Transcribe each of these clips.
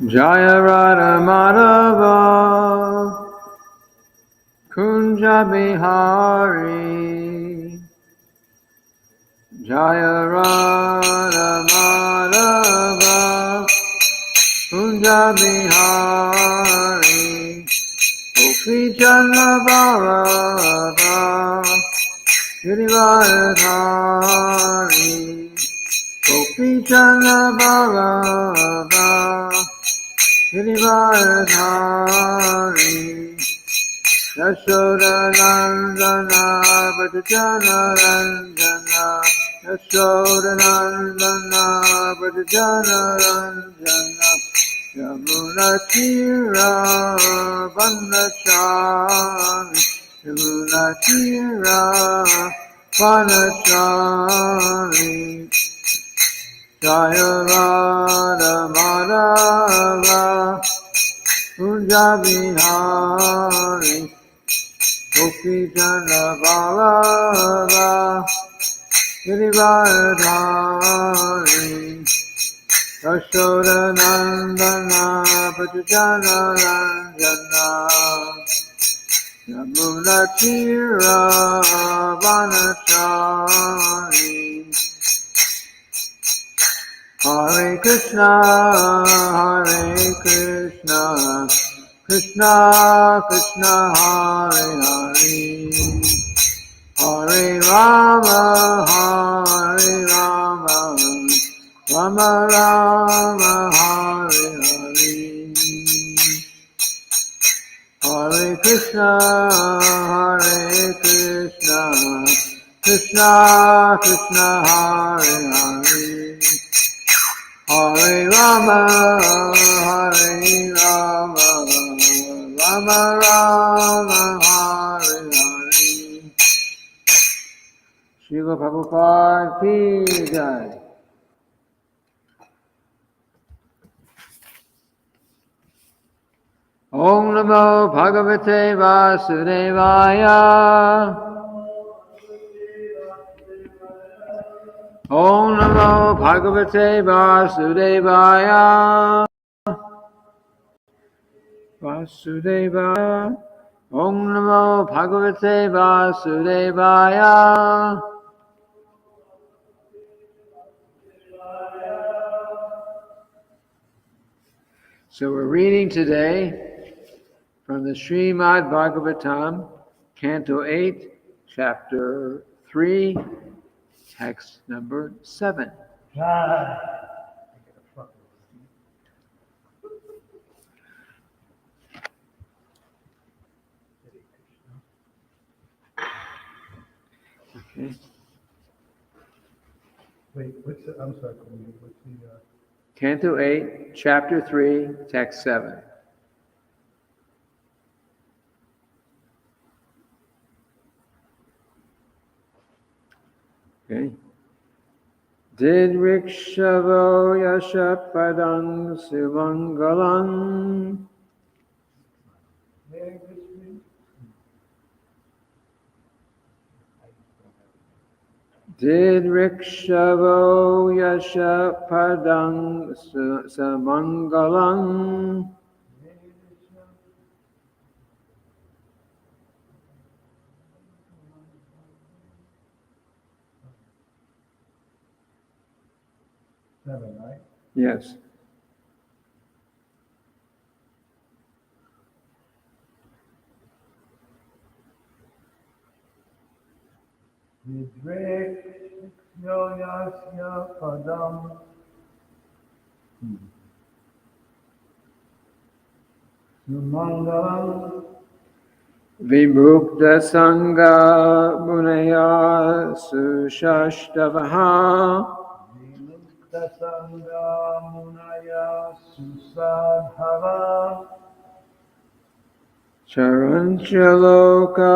Jaya Radha Madhava Kunja Bihari Jaya Radha Madhava Kunja Bihari Gopi Chandra Bharata Girivardhari Gopi Chandra Bharata Girivardhari Yashoda Nandana Bhattacharya Ranjana Yashoda Nandana Bhattacharya Ranjana Yamuna Tira Vandachari Yamuna Tira Vandachari Jaya Radha Madhava Kunja Bihari Gopi Chandra Bharata Girivardhari Yashoda Nandana Bhattacharya Ranjana Yamuna Tira Vanachari Hare Krishna Krishna Krishna Hare Hare Hare Rama Rama Rama Hare Hare Hare Krishna Krishna Krishna Hare Hare Hare Rama Rama Rama Hare Hare Srila Prabhupada ki jai. Om Namo Bhagavate Vasudevaya Om Namo Bhagavate Vasudevaya Om Namo Bhagavate Vasudevaya So we're reading today from the Srimad-bhagavatam, Canto 8, Chapter 3, Text number 7. Okay. Wait, I'm sorry, what's the... Canto 8, Chapter 3, Text 7. Okay. Did Rikshavo Yashapadang Sumangalam Did Rikshavo Yashapadang Sumangalam 7, right? Yes. Vidrik Yoyasya Padam Sumangalam Vimukta Sangha Munaya Sushashtavaha Vimukta Sangha Munaya Susadhava Charanchaloka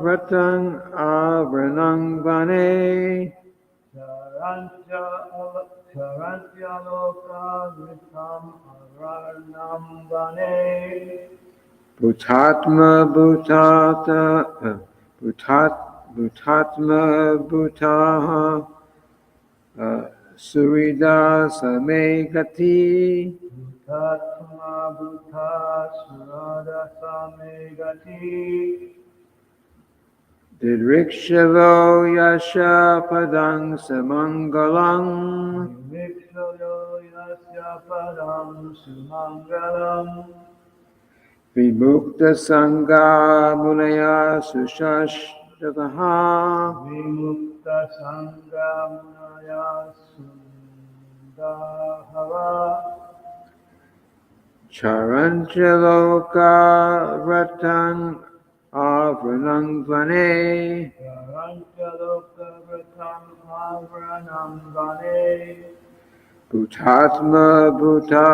Ratan Avranang Vane Charantyaloka Vitam Aranam Vane Bhutatma Bhutatma Bhutaha Surida Samegati Bhutatma Bhuta Surada Samegati Didrikshavo Yasha Padang Samangalang Vikshalo Yasya Padam Sumangalam Vimukta Sangha Munaya Sushashtavaha Vimukta Sangamunaya Sundahava Charanchaloka Vratan Avranang Vane Garanchaloka Vratam Avranam Vane Bhutatma Bhuta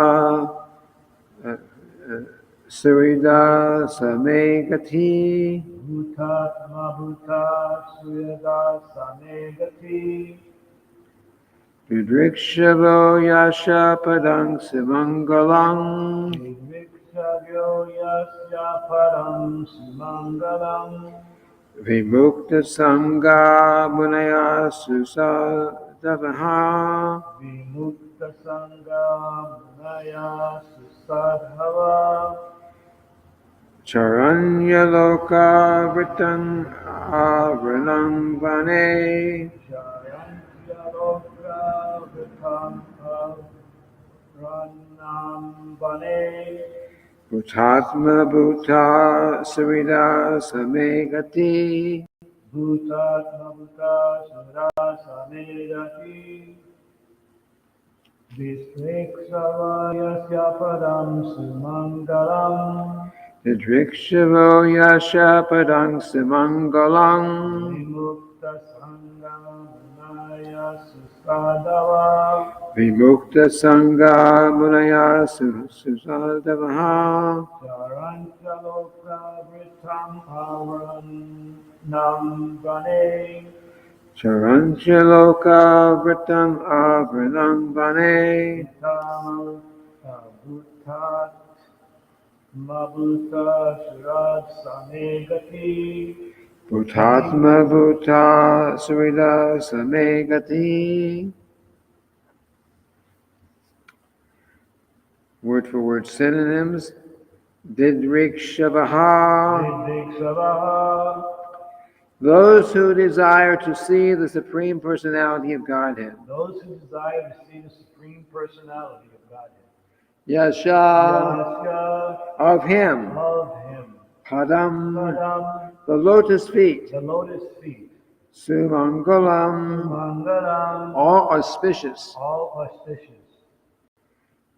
Surida Samegati Bhutatma Bhuta Suyada Samegati Dudrikshavo Yasha Padang Simangalang Vikshagyo Yasya Param Sumangalam Vimukta Sangha Munaya Susadavaha Vimukta Sangha Munaya Susadhava Charanyaloka Vritan Avranang Vane Shayantyaloka Vitam Avranam Vane Bhutatma Bhuta Sarida Samegati Bhutatma Bhuta Sura Samedati Visveksava Yasya Padam Sumangalam Didrikshavo Yasha Padang Simangalang Vimukta Sangamunaya Susadava Vimukta Sangha Munaya Susadavaha Charanchaloka Vritam Avranam Vane Charanchaloka Vritam Avranang Vane Vitam Bhutat Mabhuta Surad Samegati Bhutatma Bhuta Sarida Samegati. Word for word synonyms. Didrikshavaha. Vidviksavaha Those who desire to see the Supreme Personality of Godhead. Those who desire to see the Supreme Personality of Godhead. Yasha Yasya of Him. of Him. Padam, Padam, the lotus feet. the lotus feet. Sumangalam, Mangalam, all auspicious. all auspicious.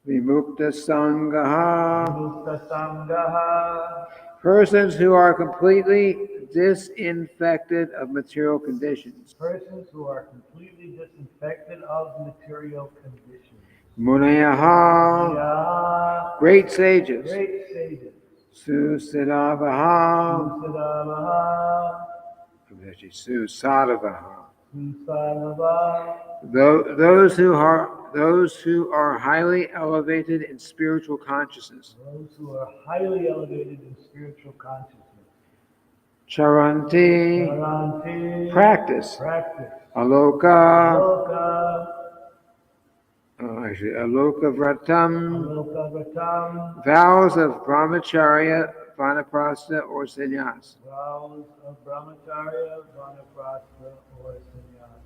Vimukta Sangaha, Mukta Sangaha, persons who are completely disinfected of material conditions. persons who are completely disinfected of material conditions. Munayaha, Ya, great sages. great sages. Susidavaha, Susadavaha, actually Susadavaha. Susadava, Those who are highly elevated in spiritual consciousness. those who are highly elevated in spiritual consciousness. Charanti, Charanti, practice. practice. Aloka, Loka, Aloka Vratam, Loka Vratam, vows of brahmacharya, vanaprastha, or sannyas. vows of brahmacharya, vanaprastha, or sannyasa.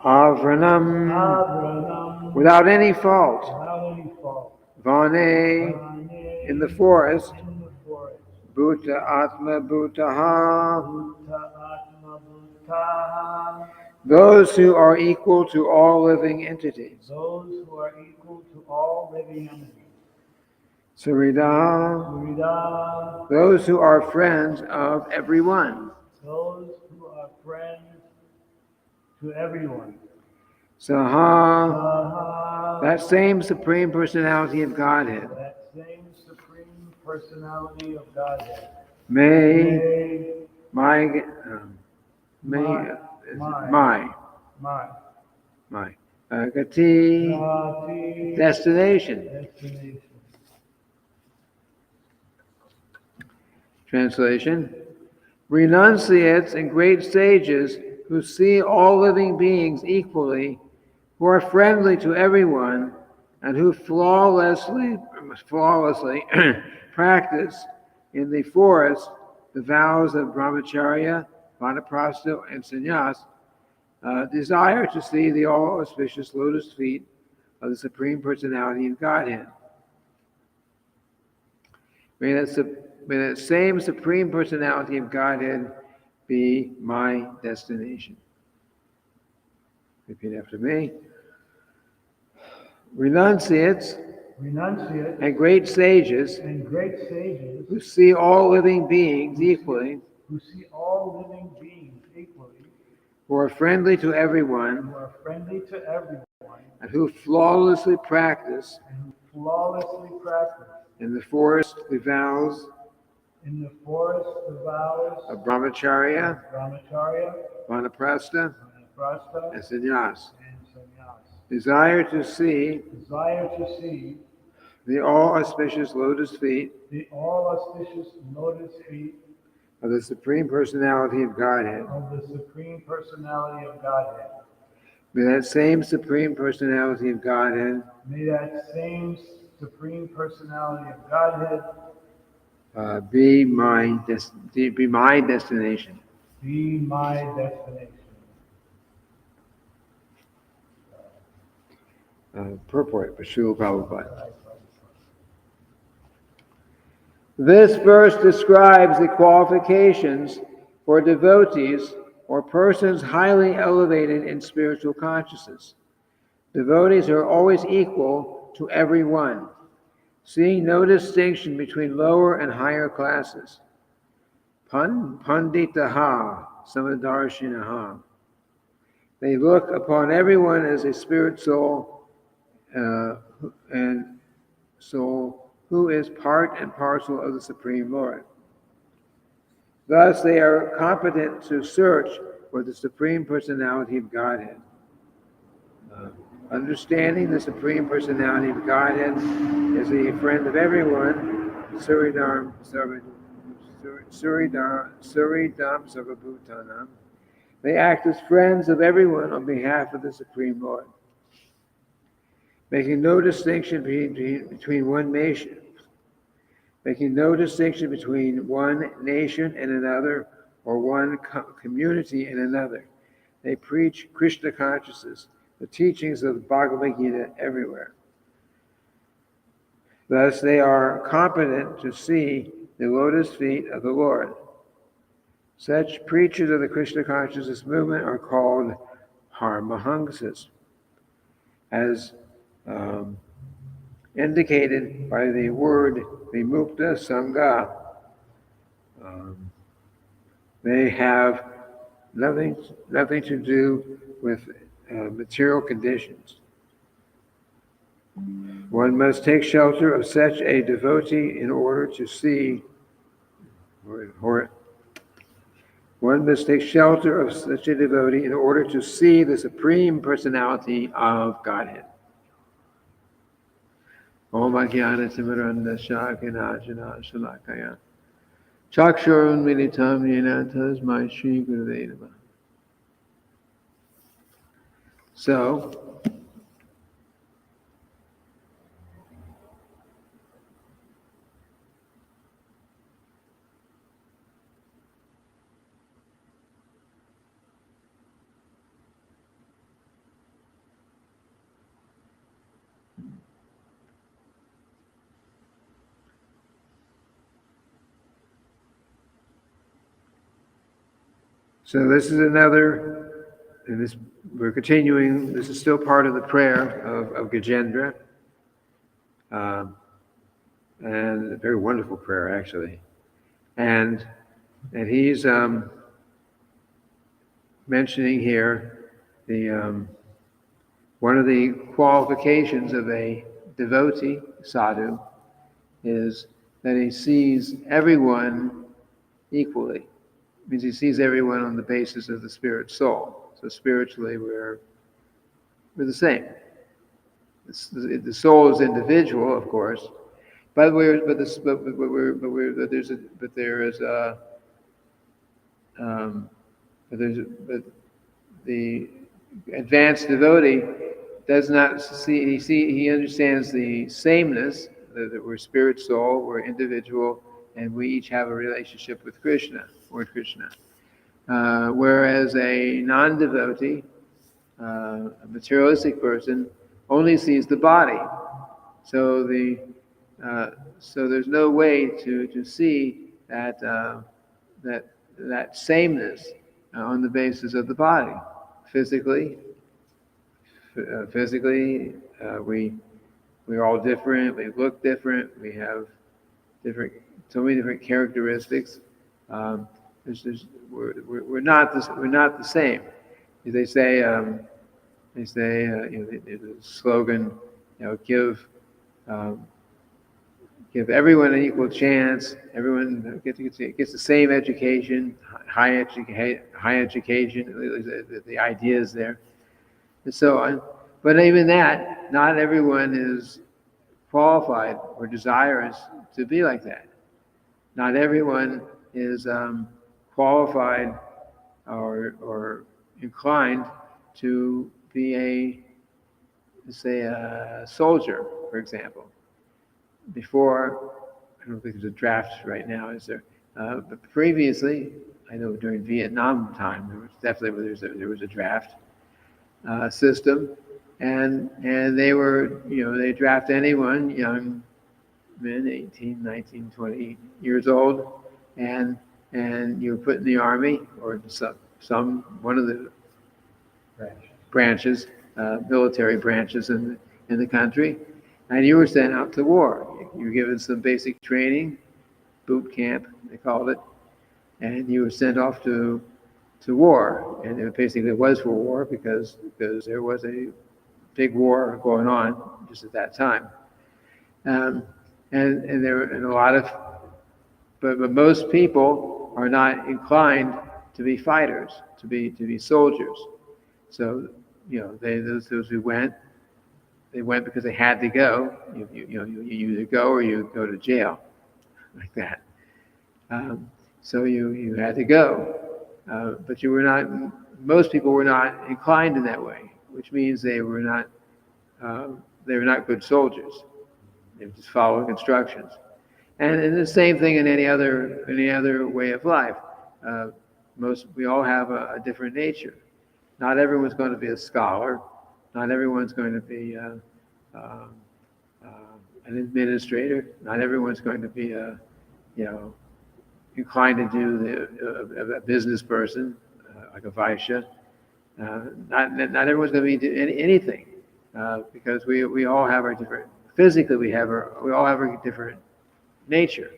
Avranam, Avranam, without any fault. without any fault. Vane, Vane, in the forest. in the forest. Bhuta Atma Bhutaha, Bhuta Atma Bhutaha, those who are equal to all living entities. those who are equal to all living entities. Sarida, Surida, those who are friends of everyone. those who are friends to everyone. Saha, Saha, that same Supreme Personality of Godhead. that same Supreme Personality of Godhead. May my Gati, Gati, destination. destination. Translation. Renunciates and great sages who see all living beings equally, who are friendly to everyone, and who flawlessly practice in the forest the vows of brahmacharya, vanaprastha, and sannyas, desire to see the all-auspicious lotus feet of the Supreme Personality of Godhead. May that same Supreme Personality of Godhead be my destination. Repeat after me. Renunciates and great sages who see all living beings equally, who are friendly to everyone, and who flawlessly practice in the forest the vows of brahmacharya, vanaprastha, and sannyas. Desire to see the all-auspicious lotus feet of the Supreme Personality of Godhead. May that same Supreme Personality of Godhead be my destination. Purport by Srila Prabhupada. This verse describes the qualifications for devotees or persons highly elevated in spiritual consciousness. Devotees are always equal to everyone, seeing no distinction between lower and higher classes. Panditaha samadarshinaha. They look upon everyone as a spirit soul and soul who is part and parcel of the Supreme Lord. Thus, they are competent to search for the Supreme Personality of Godhead. Understanding the Supreme Personality of Godhead is a friend of everyone, Suridam Sarvabhutanam. They act as friends of everyone on behalf of the Supreme Lord, making no distinction between one nation, and another, or one community and another. They preach Krishna consciousness, the teachings of the Bhagavad Gita everywhere. Thus, they are competent to see the lotus feet of the Lord. Such preachers of the Krishna consciousness movement are called Paramahamsas, as indicated by the word Vimukta Sangha. They have nothing to do with material conditions. One must take shelter of such a devotee in order to see, the Supreme Personality of Godhead. Om Ajnana Timiranda Shakinajana Shalakaya Chakshurun Militam Yena Tasmai Shri Gurudeva Namaha. So, this is another, and we're continuing, this is still part of the prayer of Gajendra, and a very wonderful prayer, actually. And he's mentioning here the one of the qualifications of a devotee, sadhu, is that he sees everyone equally. It means he sees everyone on the basis of the spirit soul. So spiritually, we're the same. The soul is individual, of course, there is but the advanced devotee does not he understands the sameness, that we're spirit, soul, we're individual, and we each have a relationship with Krishna, Lord Krishna. Whereas a non-devotee, a materialistic person, only sees the body. So so there's no way to see that sameness on the basis of the body. Physically, we're all different. We look different. We have so many different characteristics. We're not the same. They say the slogan, give everyone an equal chance. Everyone gets the same education, high education. The idea is there, and so on. But even that, not everyone is qualified or desirous to be like that. Not everyone is qualified or inclined to be a soldier, for example. Before, I don't think there's a draft right now, is there? But previously, I know during Vietnam time, there was a draft system, and they draft anyone, young men, 18, 19, 20 years old, and you were put in the army or one of the branches, military branches in the country, and you were sent out to war. You were given some basic training, boot camp, they called it, and you were sent off to war. And it basically was for war because there was a big war going on just at that time. And a lot of, but most people are not inclined to be fighters, to be soldiers. So those who went, they went because they had to go. You either go or you go to jail, like that. So you had to go, but you were not. Most people were not inclined in that way, which means they were not good soldiers. They were just following instructions, and the same thing in any other way of life. We all have a different nature. Not everyone's going to be a scholar. Not everyone's going to be an administrator. Not everyone's going to be inclined to do a business person, like a Vaishya. Not everyone's going to be anything, because we all have our different. Physically, we all have our different nature.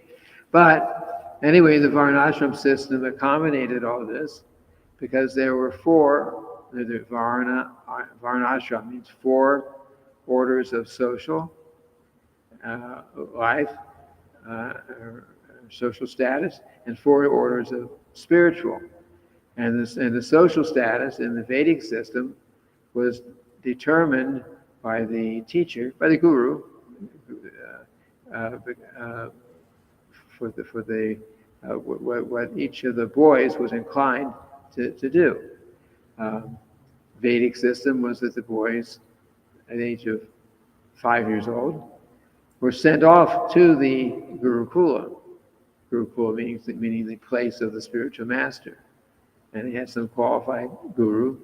But anyway, the Varnashram system accommodated all this because there were four. The Varnashram means 4 orders of social life, social status, and 4 orders of spiritual. And the social status in the Vedic system was determined by the teacher, by the guru, what each of the boys was inclined to do. Vedic system was that the boys, at the age of 5 years old, were sent off to the Gurukula. Gurukula meaning the place of the spiritual master. And they had some qualified guru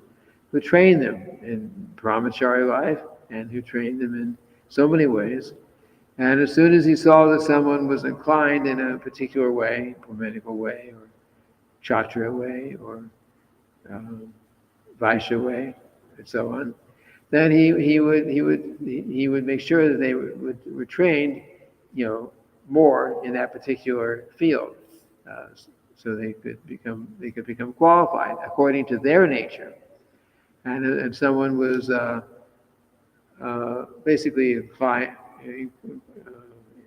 who trained them in brahmachari life and who trained them in so many ways. And as soon as he saw that someone was inclined in a particular way, Brahminical way, or Kshatriya way, or Vaishya way, and so on, then he would make sure that they were trained, more in that particular field, so they could become qualified according to their nature. And someone was basically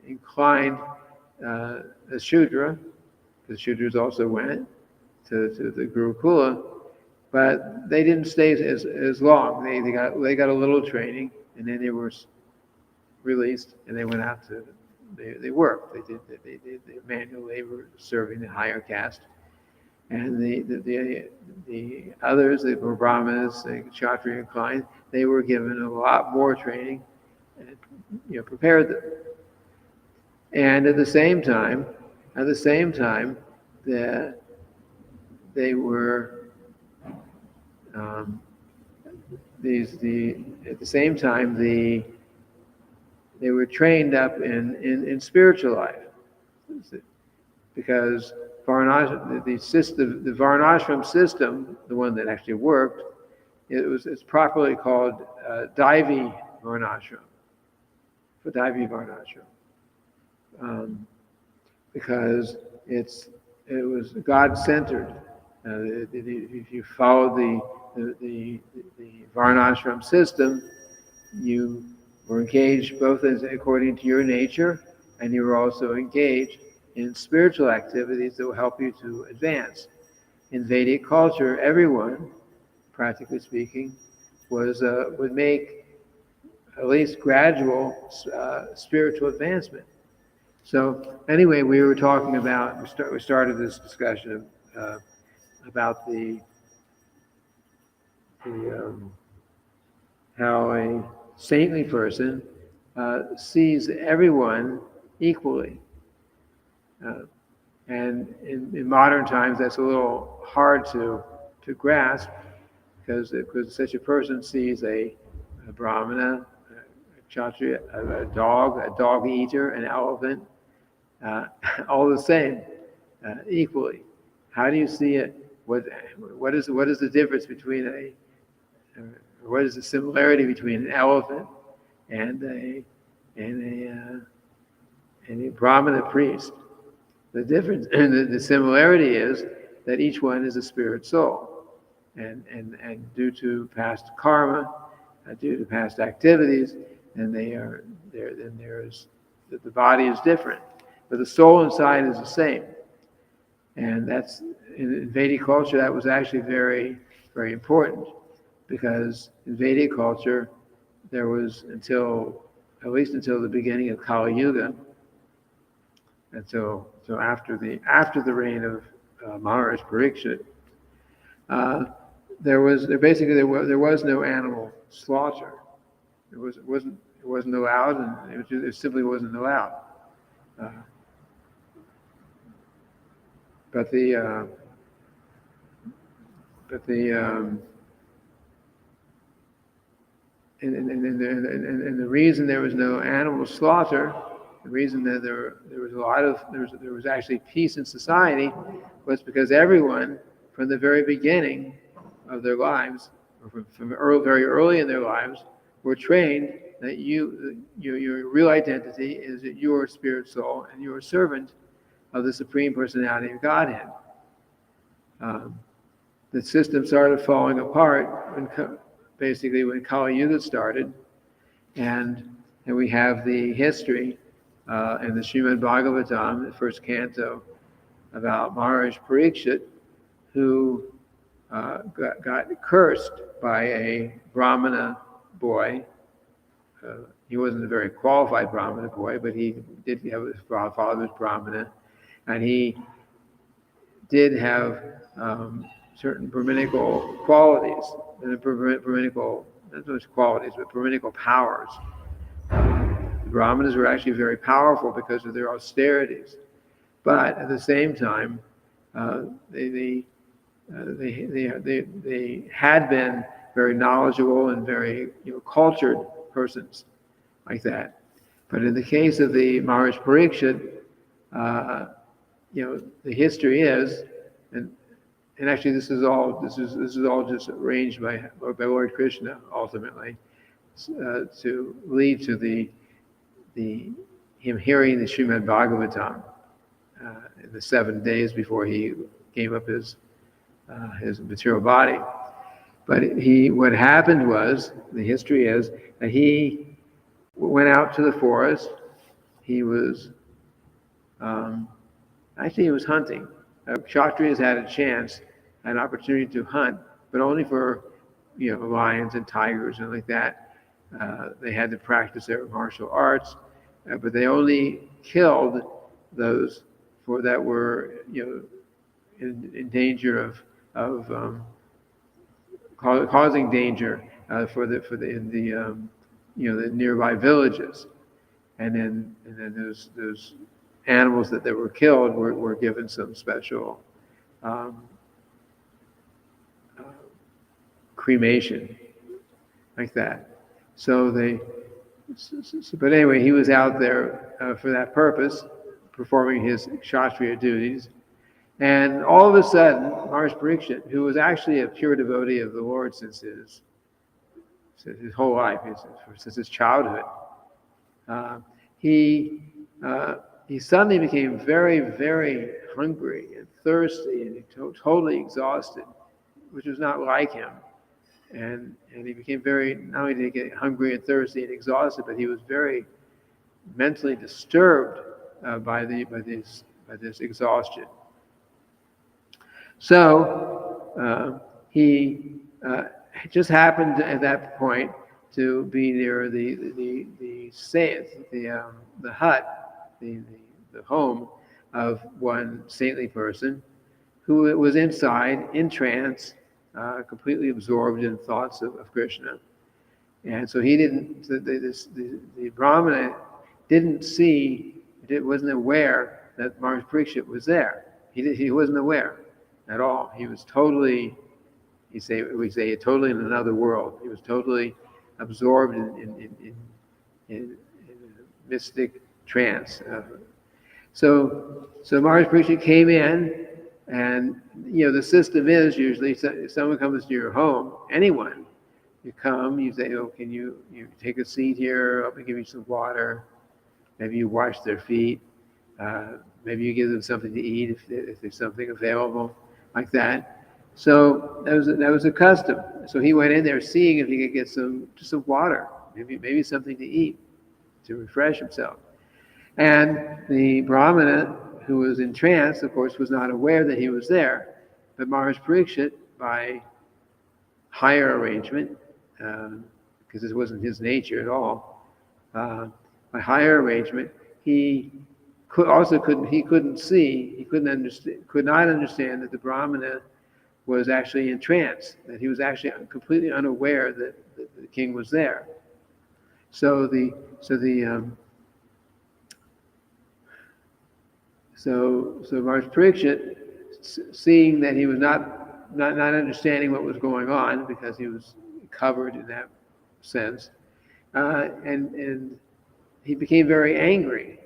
inclined as Shudra, because Shudras also went to the Gurukula, but they didn't stay as long. They got a little training, and then they were released, and they went out to they worked. They did manual labor, serving the higher caste, And the others, the Brahmanas, the Kshatriya inclined, they were given a lot more training and prepared them. And at the same time, they were at the same time they were trained up in spiritual life, because the Varnashram system, the one that actually worked, it's properly called Daivi Varnashram, for Daivi Varnashram, because it was God-centered. If you followed the Varnashram system, you were engaged both according to your nature, and you were also engaged in spiritual activities that will help you to advance. In Vedic culture, everyone, practically speaking, would make at least gradual spiritual advancement. So anyway, we were talking about, we started this discussion about how a saintly person sees everyone equally. And in modern times, that's a little hard to grasp, because such a person sees a brahmana, a kshatriya, a dog eater, an elephant, all the same, equally. How do you see it? What is the difference between what is the similarity between an elephant and a brahmana priest? The difference and the similarity is that each one is a spirit soul, and due to past karma, due to past activities, and the body is different, but the soul inside is the same. And that's, in Vedic culture, that was actually very, very important, because in Vedic culture there was, at least until the beginning of Kali Yuga, until after the reign of Maharaj Parikshit, there was no animal slaughter. It wasn't allowed, and it simply wasn't allowed. But the reason there was no animal slaughter, the reason that there was actually peace in society, was because everyone, from the very beginning of their lives, or from very early in their lives, were trained that your real identity is that you are a spirit soul and you are a servant of the Supreme Personality of Godhead. The system started falling apart when Kali Yuga started, and we have the history in the Srimad-bhagavatam, the first canto, about Maharaj Parikshit, who got cursed by a Brahmana boy. He wasn't a very qualified Brahmana boy, but he did have his father was Brahmana, and he did have certain Brahminical qualities, not so much qualities, but Brahminical powers. The Brahmanas were actually very powerful because of their austerities, but at the same time, they had been very knowledgeable and very cultured persons like that. But in the case of the Maharaj Parikshit, the history is, and actually this is all just arranged by Lord Krishna ultimately, to lead to him hearing the Srimad-bhagavatam in the 7 days before he gave up his material body. But what happened was, the history is that he went out to the forest. He was he was hunting. Kshatriyas had an opportunity to hunt, but only for lions and tigers and like that. They had to practice their martial arts, but they only killed those that were in danger of causing danger for the the nearby villages, and then those animals that were killed were given some special um, uh, cremation like that. So but anyway, he was out there for that purpose, performing his Kshatriya duties. And all of a sudden, Maharaj Parikshit, who was actually a pure devotee of the Lord since his whole life, since his childhood, uh, he he suddenly became very, very hungry and thirsty and totally exhausted, which was not like him. And he became very, not only did he get hungry and thirsty and exhausted, but he was very mentally disturbed by this exhaustion. So he just happened at that point to be near the hut, the home of one saintly person who was inside in trance, completely absorbed in thoughts of Krishna. And so he didn't. The Brahmana didn't see, wasn't aware that Maharaj Parikshit was there. He wasn't aware at all. He was totally, we say totally in another world. He was totally absorbed in a mystic trance. So Maharaj Parikshit came in, and the system is usually if someone comes to your home, anyone, you come, you say, oh, can you take a seat here? I'll give you some water. Maybe you wash their feet. Maybe you give them something to eat if there's something available like that. So that was a custom. So he went in there seeing if he could get some water, maybe something to eat to refresh himself. And the Brahmana, who was in trance, of course, was not aware that he was there. But Maharaj Parikshit, by higher arrangement, because this wasn't his nature at all, by higher arrangement, he could not understand that the Brahmana was actually in trance, that he was actually completely unaware that the king was there. So Maharaj Parikshit, seeing that he was not understanding what was going on because he was covered in that sense, and he became very angry.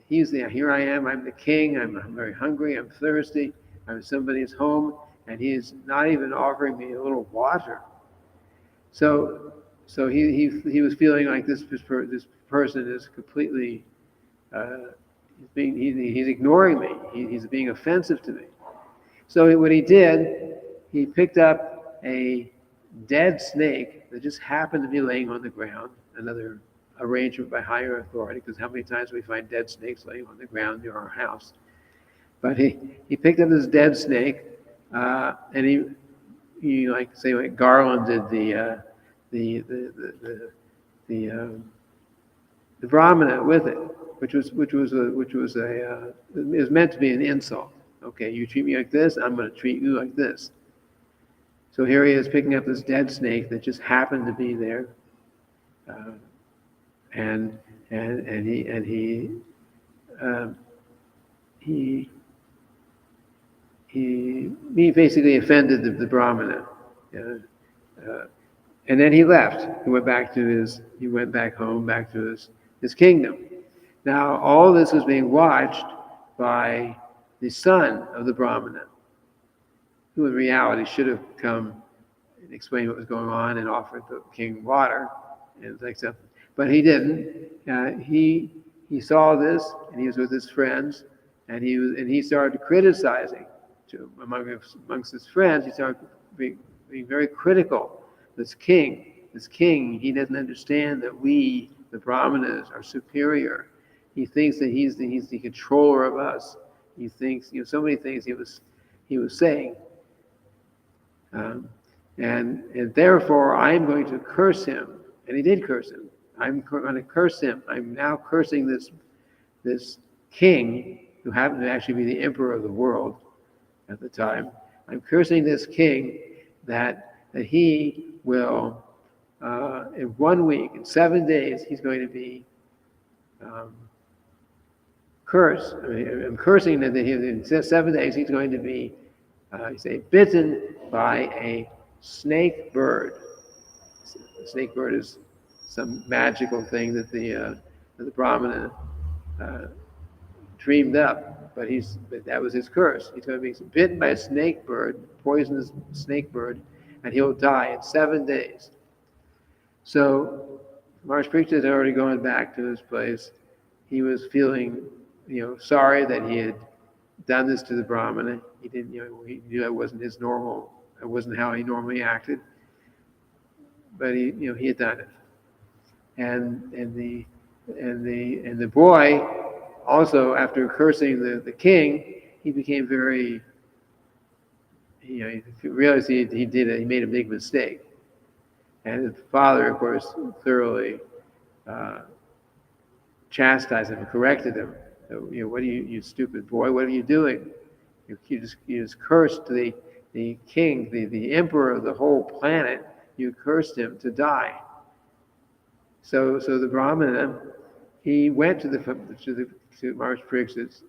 He's there. Here I am. I'm the king. I'm very hungry. I'm thirsty. I'm at somebody's home, and he is not even offering me a little water. So he was feeling like this person is completely he's ignoring me. He's being offensive to me. So what he did, he picked up a dead snake that just happened to be laying on the ground. Another arrangement by higher authority, because how many times we find dead snakes laying on the ground near our house? But he picked up this dead snake, and he garlanded the Brahmana with it, which was meant to be an insult. Okay, you treat me like this, I'm going to treat you like this. So here he is picking up this dead snake that just happened to be there, and he basically offended the Brahmana, and then he left. He went back home, back to his kingdom. Now all this was being watched by the son of the Brahmana, who in reality should have come and explained what was going on and offered the king water and like something. But he didn't. He saw this, and he was with his friends, and he started criticizing. Amongst his friends, he started being very critical. This king, he doesn't understand that we, the Brahmanas, are superior. He thinks that he's the controller of us. He thinks, so many things he was saying. And therefore, I'm going to curse him. And he did curse him. I'm going to curse him. I'm now cursing this king, who happened to actually be the emperor of the world, at the time. I'm cursing this king that he will, in 1 week, in 7 days, he's going to be cursed. I'm cursing that in 7 days he's going to be, bitten by a snake bird. A snake bird is some magical thing that the Brahmana dreamed up, but that was his curse. He's going to be bitten by a snake bird, poisonous snake bird, and he'll die in 7 days. So Maharaj Parikshit had already gone back to his place. He was feeling, sorry that he had done this to the Brahmana. He didn't, he knew it wasn't his normal, it wasn't how he normally acted. But he had done it. And the boy, also after cursing the king, he became very, he realized he made a big mistake. And his father, of course, thoroughly chastised him and corrected him. So, what are you stupid boy, what are you doing? You just cursed the king, the emperor of the whole planet. You cursed him to die. So the Brahmana, he went to Maharaj Parikshit's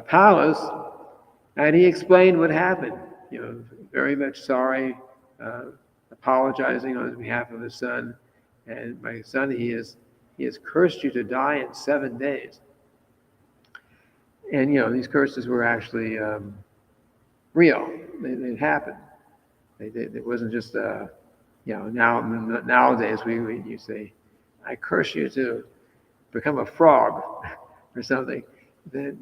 palace, and he explained what happened. Very much sorry, apologizing on behalf of his son. And my son, he has cursed you to die in 7 days. And these curses were actually real. They happened. It wasn't just nowadays you say, I curse you to become a frog or something. Then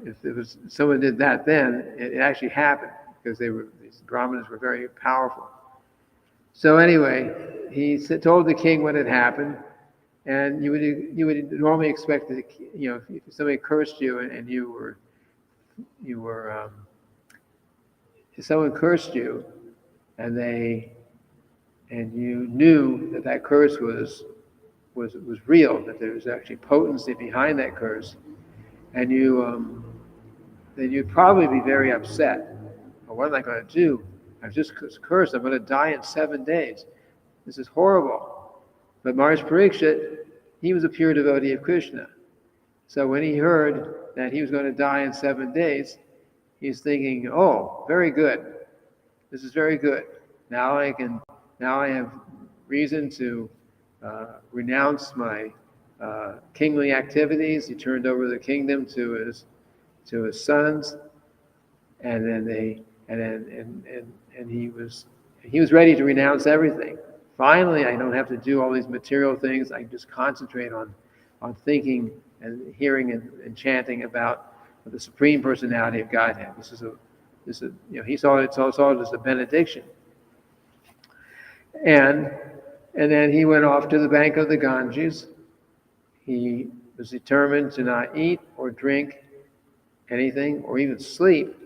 if someone did that, then it actually happened because these Brahmanas were very powerful. So anyway, he told the king what had happened, and you would normally expect that if somebody cursed you and if someone cursed you and you knew that curse was real, that there was actually potency behind that curse, and then you'd probably be very upset. Well, what am I going to do? I've just cursed. I'm going to die in 7 days. This is horrible. But Maharaj Parikshit, he was a pure devotee of Krishna. So when he heard that he was going to die in 7 days, he's thinking, oh, very good. This is very good. Now I have reason to renounce my kingly activities. He turned over the kingdom to his sons, and then he was ready to renounce everything. Finally, I don't have to do all these material things. I can just concentrate on thinking and hearing and chanting about the Supreme Personality of Godhead. He saw it as a benediction. And then he went off to the bank of the Ganges. He was determined to not eat or drink anything or even sleep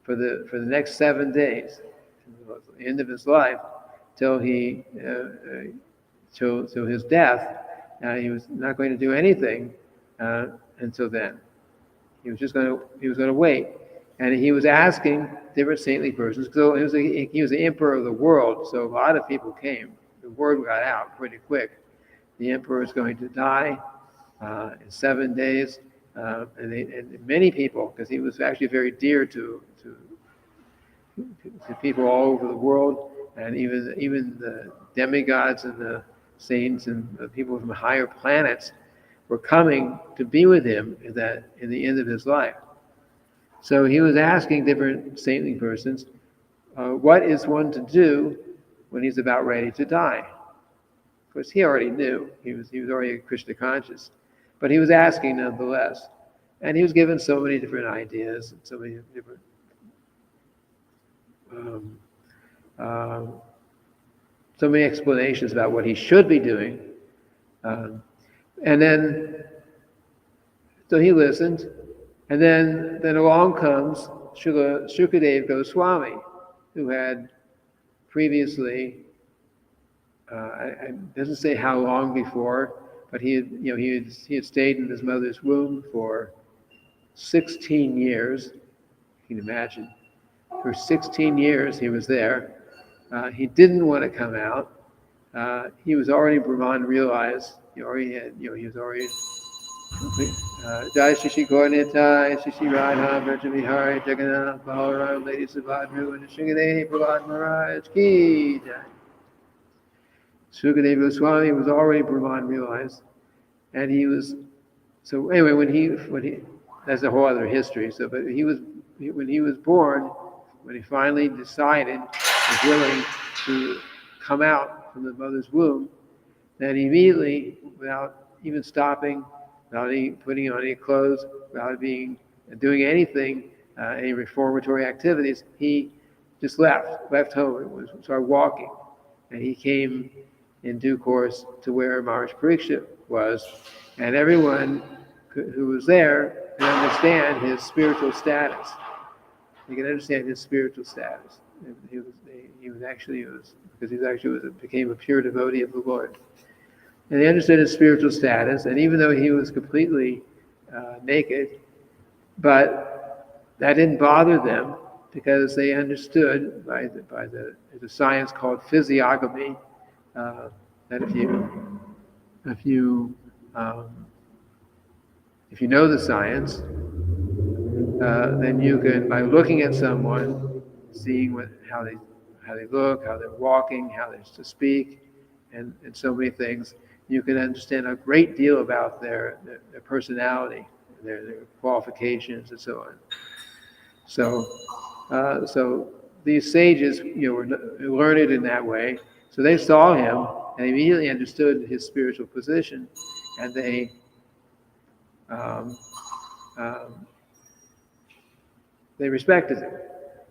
for the next 7 days, the end of his life, till his death. He was not going to do anything until then. He was going to wait, and he was asking different saintly persons. So he was the emperor of the world, so a lot of people came. The word got out pretty quick. The emperor is going to die in 7 days, and many people, because he was actually very dear to people all over the world, and even the demigods and the saints and the people from the higher planets were coming to be with him in the end of his life. So he was asking different saintly persons, what is one to do when he's about ready to die? Of course, he already knew. He was already Krishna conscious. But he was asking nonetheless. And he was given so many different ideas, and so many different so many explanations about what he should be doing. And then, so he listened, and then along comes Shukadev Goswami, who had previously, it doesn't say how long before, but he had stayed in his mother's womb for 16 years. You can imagine. For 16 years he was there. He didn't want to come out. He was already Brahman realized. He was already Jai Shishi Gaurnitai, Shishi Radha, Virgin Vihari, Jagannath, Balaram, Lady Subhadru, and Sringadevi Prahlad Maharaj Ki Jai. Sukadeva Goswami was already Brahman realized, and he was. So anyway, when he, that's a whole other history. So, but when he was born, when he finally decided, was willing to come out from the mother's womb, then immediately, without even stopping, without putting on any clothes, without doing anything, any reformatory activities, he just left home, started walking, and he came in due course to where Maharaj Parikshit was, and everyone who was there could understand his spiritual status. They could understand his spiritual status. Became a pure devotee of the Lord. And they understood his spiritual status, and even though he was completely naked, but that didn't bother them because they understood by the science called physiognomy that if you know the science, then you can, by looking at someone, seeing how they look, how they're walking, how they're to speak, and so many things, you can understand a great deal about their personality, their qualifications, and so on. So these sages, were learned in that way. So they saw him and immediately understood his spiritual position, and they respected him.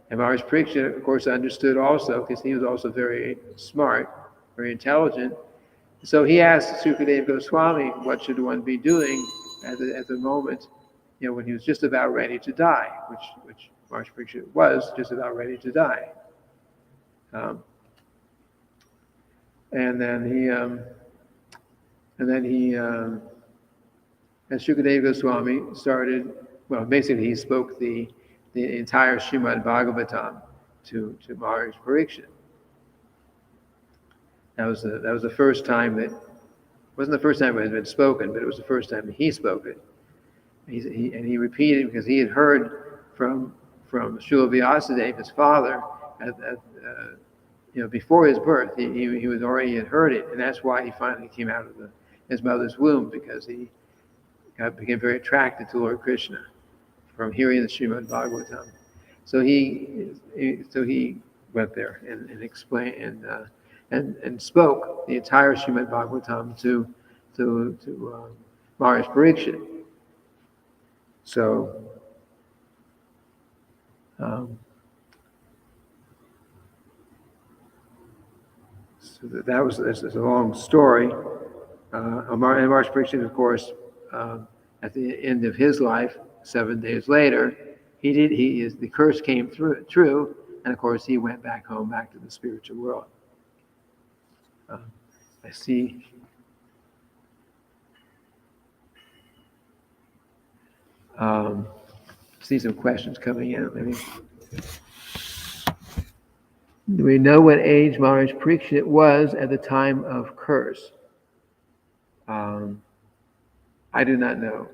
And Maharaj Parikshit, of course, understood also, because he was also very smart, very intelligent. So he asked Sukadeva Goswami, what should one be doing at the moment, when he was just about ready to die, which Maharaj Parikshit was just about ready to die. And Sukadeva Goswami started. Well, basically, he spoke the entire Srimad-bhagavatam to Maharaj Parikshit. That was the first time that, wasn't the first time it had been spoken, but it was the first time that he spoke it. He repeated because he had heard from Srila Vyasadeva, his father, before his birth. He was already had heard it, and that's why he finally came out of his mother's womb, because he became very attracted to Lord Krishna from hearing the Srimad-bhagavatam. So he went there and explained and spoke the entire Srimad-bhagavatam to Maharaj Parikshit. So that's a long story. And Maharaj Parikshit, of course, at the end of his life, 7 days later, the curse came true, and of course he went back home, back to the spiritual world. I see. See some questions coming in. Maybe. Do we know what age Maharaj Parikshit was at the time of curse? I do not know.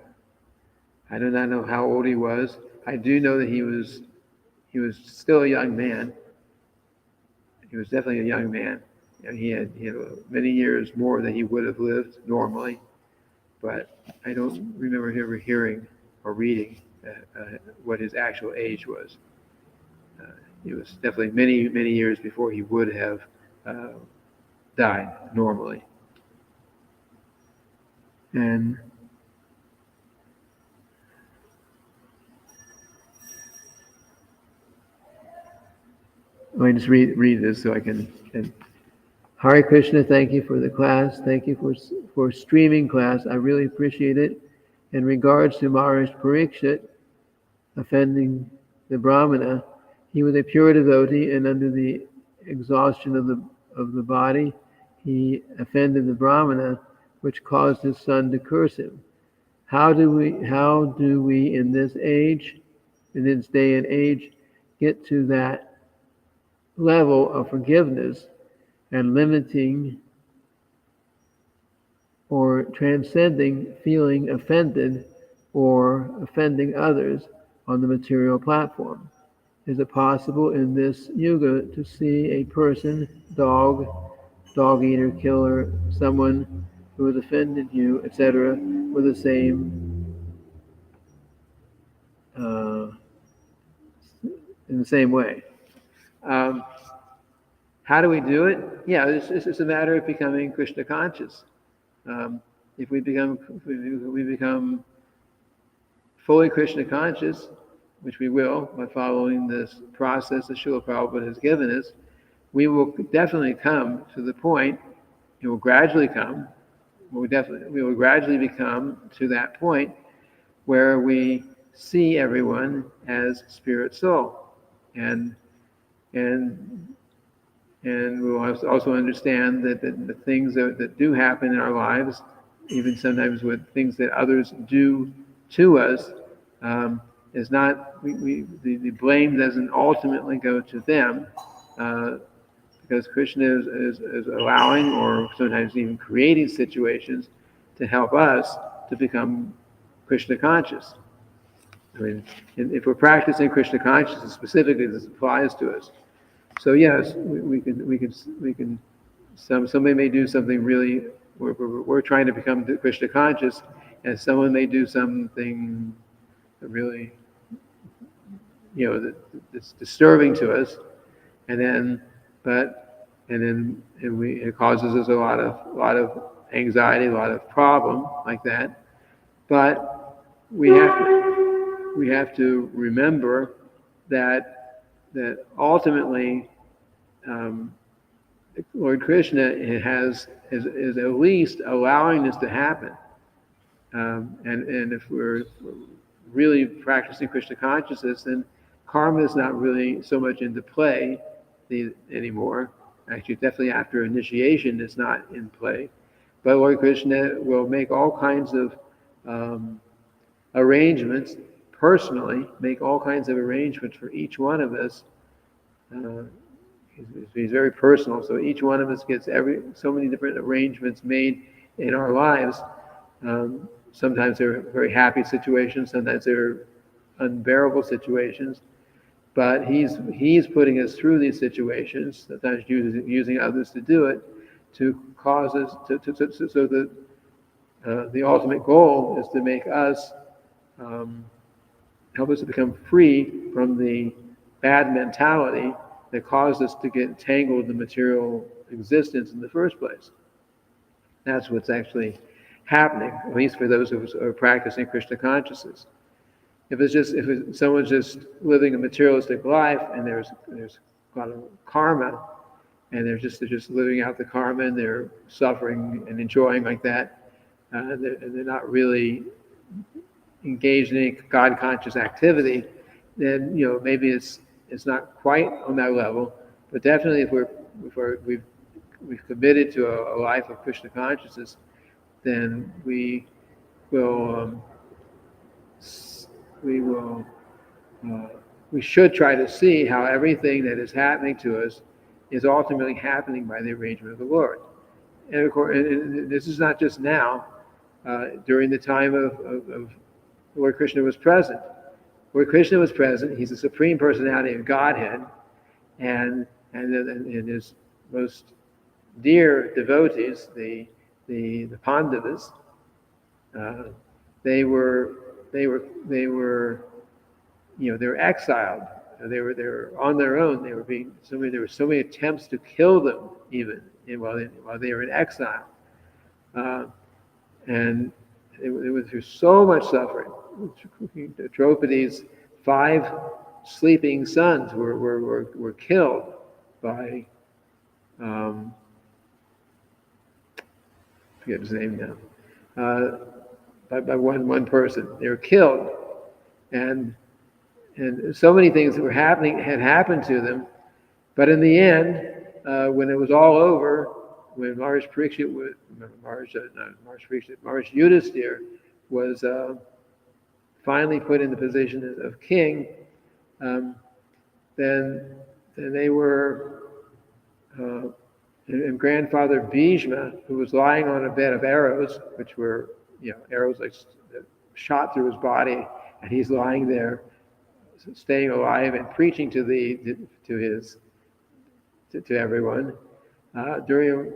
I do not know how old he was. I do know that he was still a young man. He was definitely a young man. He had many years more than he would have lived normally, but I don't remember ever hearing or reading what his actual age was. It was definitely many, many years before he would have died normally. And let me just read this so I can. Hare Krishna, thank you for the class. Thank you for streaming class. I really appreciate it. In regards to Maharaj Parikshit offending the Brahmana, he was a pure devotee, and under the exhaustion of the body, he offended the Brahmana, which caused his son to curse him. how do we in this age, in this day and age, get to that level of forgiveness and limiting or transcending feeling offended or offending others on the material platform? Is it possible in this yuga to see a person, dog eater, killer, someone who has offended you, etc., with the same, in the same way? How do we do it? Yeah, it's a matter of becoming Krishna conscious. If we become fully Krishna conscious, which we will by following this process that Srila Prabhupada has given us, we will definitely come to the point. It will gradually come. We will gradually become to that point where we see everyone as spirit soul, and we will also understand that the things that do happen in our lives, even sometimes with things that others do to us, is not, the blame doesn't ultimately go to them, because Krishna is allowing or sometimes even creating situations to help us to become Krishna conscious. I mean, if we're practicing Krishna consciousness specifically, this applies to us. So yes, we can. Somebody may do something really. We're trying to become Krishna conscious, and someone may do something really, that's disturbing to us, and it causes us a lot of anxiety, a lot of problem like that. But we have to remember that ultimately, Lord Krishna is at least allowing this to happen. And if we're really practicing Krishna consciousness, then karma is not really so much into play anymore. Actually, definitely after initiation, it's not in play. But Lord Krishna will make all kinds of arrangements, personally, make all kinds of arrangements for each one of us. He's very personal, so each one of us gets so many different arrangements made in our lives. Sometimes they're very happy situations, sometimes they're unbearable situations. But he's putting us through these situations, sometimes using others to do it, to cause us so that the ultimate goal is to make us, help us to become free from the bad mentality that caused us to get tangled in the material existence in the first place. That's what's actually happening, at least for those who are practicing Krishna consciousness. If someone's just living a materialistic life and there's a lot of karma, and they're just living out the karma and they're suffering and enjoying like that, and they're not really engaged in any God-conscious activity, then maybe it's not quite on that level, but definitely if we've committed to a life of Krishna consciousness, then we should try to see how everything that is happening to us is ultimately happening by the arrangement of the Lord. And of course, and this is not just now. During the time of Lord Krishna was present. Lord Krishna was present. He's the Supreme Personality of Godhead, and his most dear devotees, the Pandavas, they were exiled. They were on their own. There were so many attempts to kill them even while they were in exile, and they went through so much suffering. Draupadi's 5 sleeping sons were killed by I forget his name now. By one person, they were killed, and so many things that had happened to them. But in the end, when it was all over, when Maharaj Yudhisthira was finally put in the position of king, then they were, and grandfather Bhishma, who was lying on a bed of arrows, which were, arrows like shot through his body, and he's lying there, staying alive and preaching to everyone. During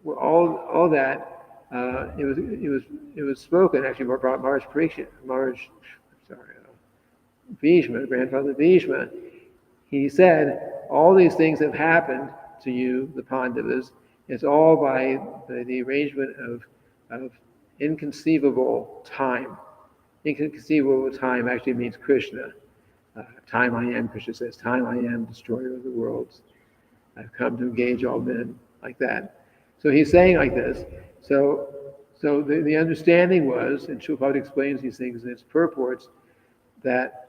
all that, it was spoken actually Bhishma, grandfather Bhishma. He said, all these things have happened to you, the Pandavas. It's all by the arrangement of inconceivable time. Inconceivable time actually means Krishna. Time I am, Krishna says, time I am, destroyer of the worlds. I've come to engage all men, like that. So he's saying like this. So the understanding was, and Srila explains these things in its purports, that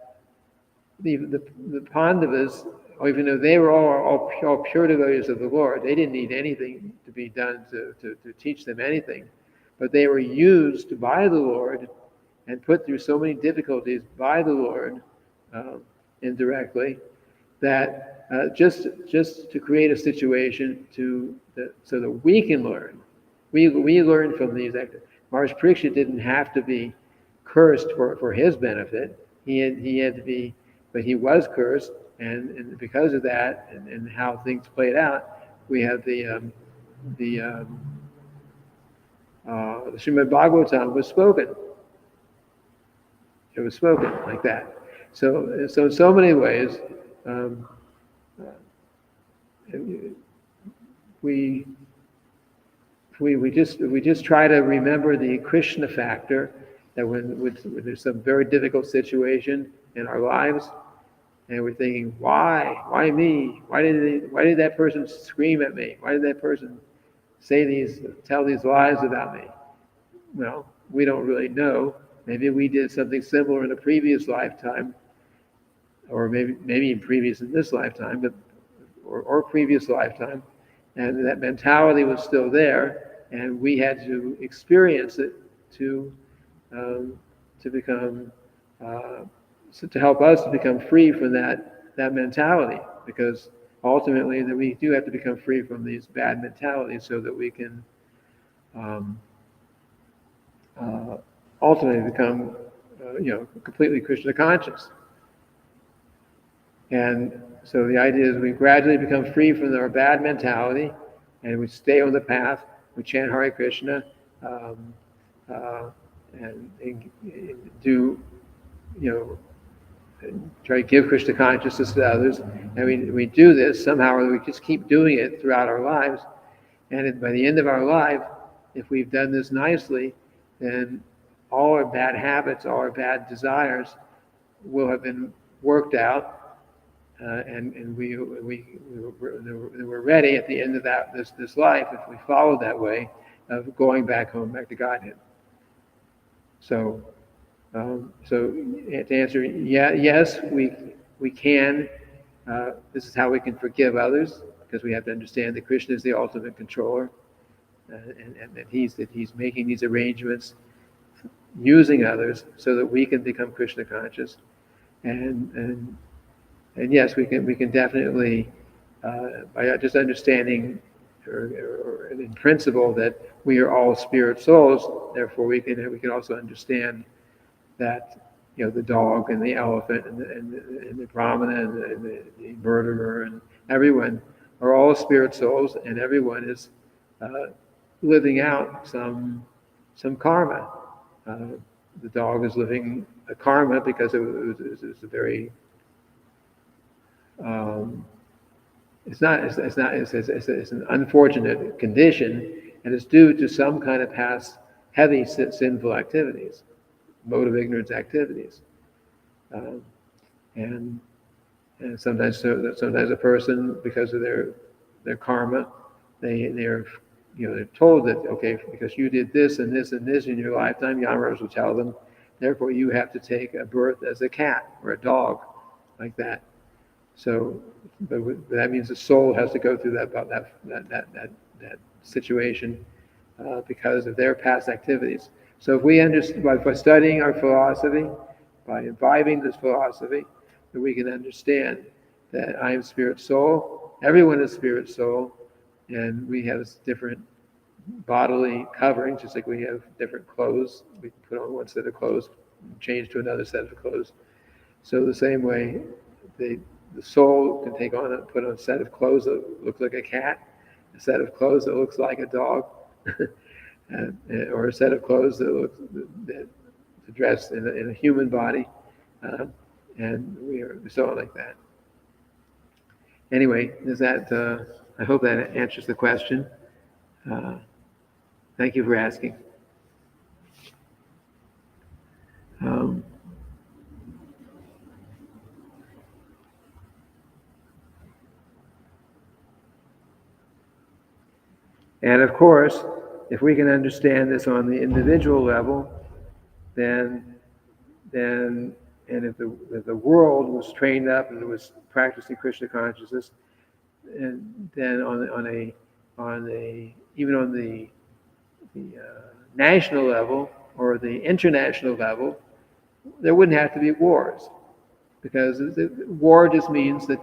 the Pandavas, even though they were all pure devotees of the Lord, they didn't need anything to be done to teach them anything. But they were used by the Lord and put through so many difficulties by the Lord indirectly, that just to create a situation so that we can learn. We learn from these actions. Maharaj Parikshit didn't have to be cursed for his benefit. He had to be, but he was cursed, and because of that and how things played out, we have the Srimad-bhagavatam was spoken. It was spoken like that. So in so many ways, we just try to remember the Krishna factor, that when there's some very difficult situation in our lives, and we're thinking, why me? Why did that person scream at me? Why did that person tell these lies about me? Well, we don't really know. Maybe we did something similar in a previous lifetime, or maybe previous in this lifetime, or previous lifetime, and that mentality was still there, and we had to experience it to become, to help us to become free from that mentality, because ultimately that we do have to become free from these bad mentalities so that we can ultimately become completely Krishna conscious. And so the idea is we gradually become free from our bad mentality, and we stay on the path. We chant Hare Krishna, and do, try to give Krishna consciousness to others. And we do this somehow, or we just keep doing it throughout our lives. And by the end of our life, if we've done this nicely, then all our bad habits, all our bad desires will have been worked out. And we're ready at the end of this life, if we follow that way, of going back home, back to Godhead. So to answer, yes, we can. This is how we can forgive others, because we have to understand that Krishna is the ultimate controller, and that he's making these arrangements, using others so that we can become Krishna conscious, and yes, we can definitely, by just understanding, or in principle, that we are all spirit souls. Therefore, we can also understand that the dog and the elephant and the brahmana and the murderer and everyone are all spirit souls, and everyone is living out some karma. The dog is living a karma because it was a very it's an unfortunate condition, and it's due to some kind of past heavy sinful activities, mode of ignorance activities, and sometimes a person, because of their karma, they're told that, okay, because you did this and this and this in your lifetime, Yamaraj will tell them, therefore you have to take a birth as a cat or a dog, like that. So, but that means the soul has to go through that situation because of their past activities. So if we understand, by studying our philosophy, by imbibing this philosophy, that we can understand that I am spirit soul, everyone is spirit soul, and we have different bodily coverings, just like we have different clothes. We can put on one set of clothes, change to another set of clothes. So the same way, the soul can put on a set of clothes that looks like a cat, a set of clothes that looks like a dog, or a set of clothes that dressed in a human body, and we are so on like that. Anyway, I hope that answers the question. Thank you for asking. And of course, if we can understand this on the individual level, then and if the world was trained up and was practicing Krishna consciousness, and then even on the national level or the international level, there wouldn't have to be wars, because war just means that,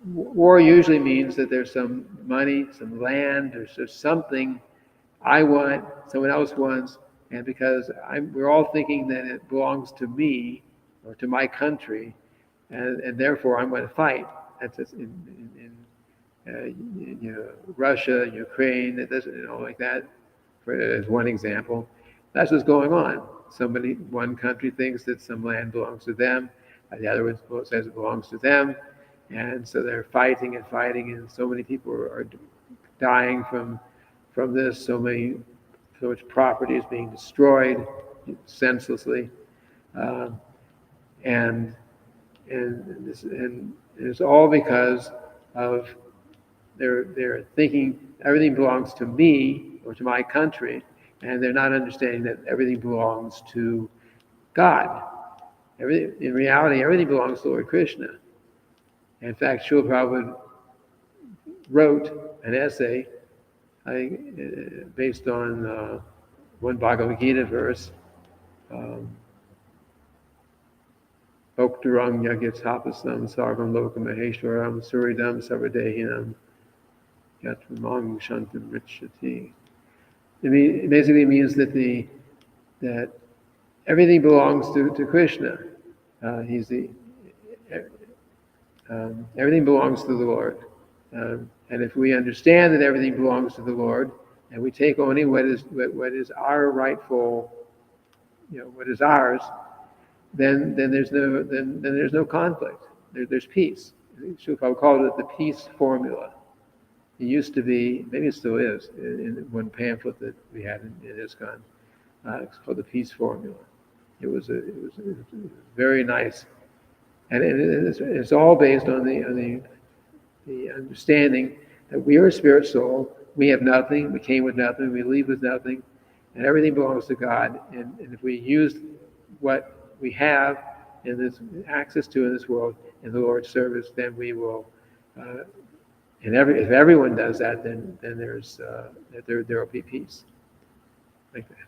war usually means that there's some money, some land, there's something I want, someone else wants, and because we're all thinking that it belongs to me or to my country, and therefore I'm going to fight. That's just in Russia, Ukraine, it doesn't, like that, as one example. That's what's going on. One country thinks that some land belongs to them, the other one says it belongs to them, and so they're fighting, and so many people are dying from this. So much property is being destroyed senselessly, and it's all because of they're thinking everything belongs to me or to my country, and they're not understanding that everything belongs to God. In reality, everything belongs to Lord Krishna. In fact, Srila Prabhupada wrote an essay, based on one Bhagavad Gita verse, Oktarang Yagyatapasam Sarvam Lokam Maheshwaram Suridam Sarvadehinam Yatramam Shantam Richati. It basically means that everything belongs to Krishna. Everything belongs to the Lord. And if we understand that everything belongs to the Lord, and we take only what is our rightful, what is ours, then there's no conflict. There's peace. Srila Prabhupada called it the peace formula. It used to be, maybe it still is, in one pamphlet that we had in ISKCON. It's called the peace formula. It was very nice, and it's all based on the understanding that we are a spirit soul. We have nothing. We came with nothing. We leave with nothing, and everything belongs to God. And if we use what we have in this access to in this world in the Lord's service, then we will. If everyone does that, then there will be peace, like that.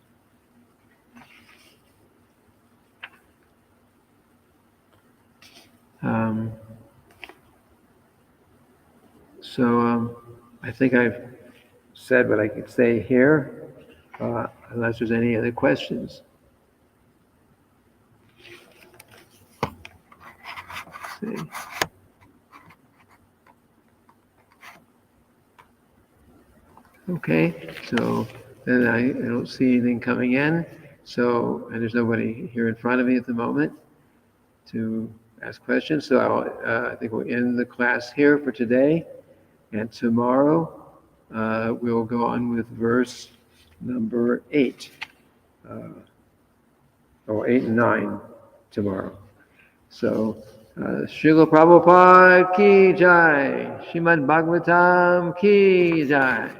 I think I've said what I could say here, unless there's any other questions. Let's see. Okay, so then I don't see anything coming in. And there's nobody here in front of me at the moment to ask questions. So I think we'll end the class here for today. And tomorrow we'll go on with verse number 8. Or 8 and 9 tomorrow. So, Srila Prabhupada ki jai, Srimad-bhagavatam ki jai.